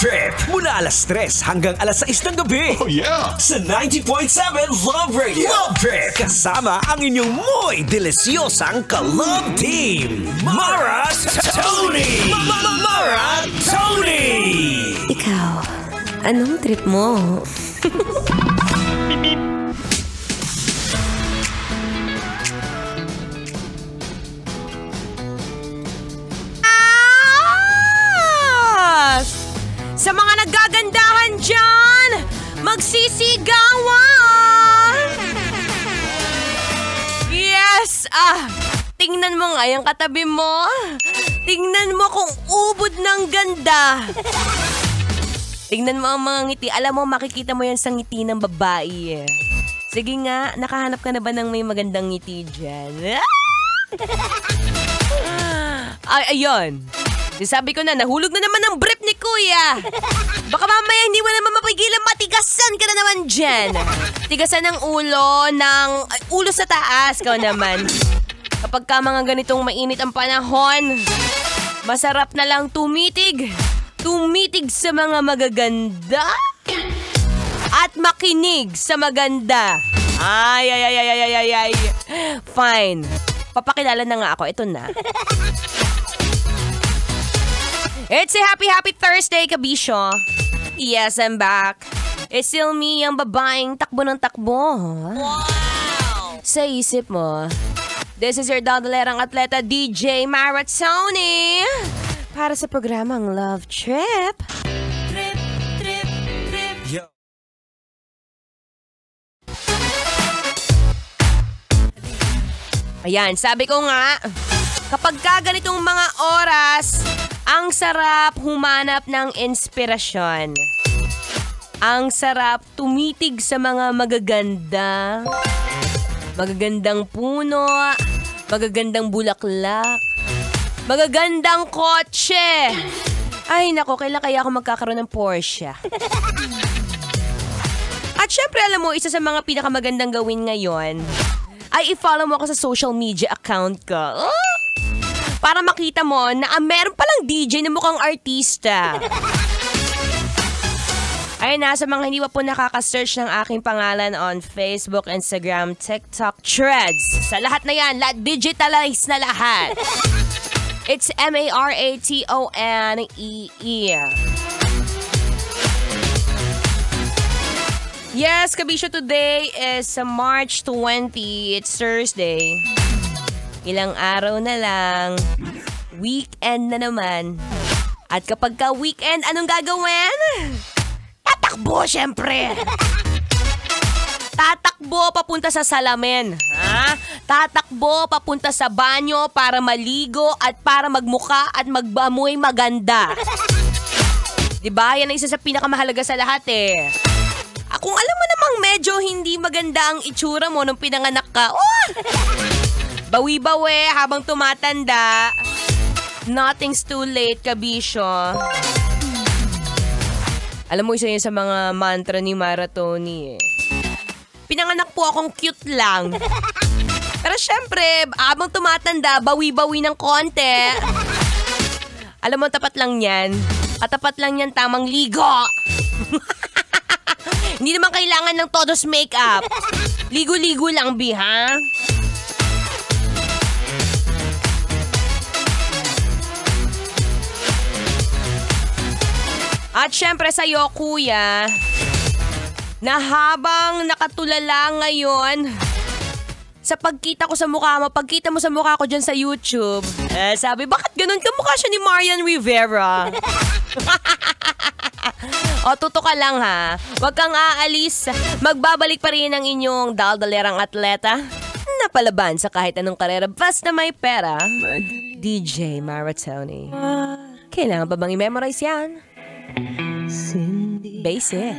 Trip mula alas 3 hanggang alas 6 ng gabi. Oh yeah! Sa 90.7 Love Radio. Love Trip kasama ang inyong muy delisyosang ka-love team. Mara Tony! Mara Tony! Ikaw, anong trip mo? Sa mga nagagandahan dyan, magsisigawan! Yes! Tingnan mo nga yung katabi mo. Tingnan mo kung ubod ng ganda. Tingnan mo ang mga ngiti. Alam mo, makikita mo yan sa ngiti ng babae. Sige nga, nakahanap ka na ba ng may magandang ngiti dyan? Ayun. Sabi ko na, nahulog na naman ang brief ni Kuya. Baka mamaya hindi mo naman mapigilan, matigasan ka na naman dyan. Tigasan ng ulo sa taas, ka naman. Kapag ka mga ganitong mainit ang panahon, masarap na lang tumitig sa mga magaganda at makinig sa maganda. Ay. Fine. Papakilala na nga ako, ito na. It's a happy Thursday, kabisyo. Yes, I'm back. It's still me, ang babaeng takbo ng takbo. Wow! Sa isip mo, this is your dadalerang atleta, DJ Mara Tony. Para sa programang Love Trip. Trip. Yo. Ayan, sabi ko nga, kapag ganitong mga oras, ang sarap humanap ng inspirasyon. Ang sarap tumitig sa mga magaganda. Magagandang puno, magagandang bulaklak, magagandang kotse. Ay nako, kailan kaya ako magkakaroon ng Porsche? At syempre, alam mo, isa sa mga pinakamagandang gawin ngayon ay i-follow mo ako sa social media account ko. Para makita mo na meron palang DJ na mukhang artista. Ay sa mga hindi pa po nakaka-search ng aking pangalan on Facebook, Instagram, TikTok, Threads. Sa lahat na yan, digitalize na lahat. It's MARATONEE. Yes, kabisyo, today is March 20. It's Thursday. Ilang araw na lang, weekend na naman. At kapag ka weekend, anong gagawin? Tatakbo, syempre! Tatakbo papunta sa salamin. Tatakbo papunta sa banyo para maligo at para magmuka at magbamoy maganda. Diba? Yan ang isa sa pinakamahalaga sa lahat eh. Kung alam mo namang medyo hindi maganda ang itsura mo nung pinanganak ka, bawi-bawi habang tumatanda. Nothing's too late, kabisyo. Alam mo, isa yun sa mga mantra ni Mara Tony eh. Pinanganak po akong cute lang. Pero syempre, habang tumatanda, bawi-bawi ng konti. Alam mo, tapat lang yan. Katapat lang yan tamang ligo. Hindi naman kailangan ng todos makeup. Ligo-ligo lang, ha? At syempre sa'yo, kuya, na habang nakatulala ngayon sa pagkita ko sa mukha mo, pagkita mo sa mukha ko dyan sa YouTube, sabi, bakit ganun kamukha siya ni Marian Rivera? O, tuto ka lang ha. Huwag kang aalis. Magbabalik pa rin ang inyong daldalerang atleta na palaban sa kahit anong karera basta may pera. DJ Mara Tony. Kailangan ba bang i-memorize yan? Basic.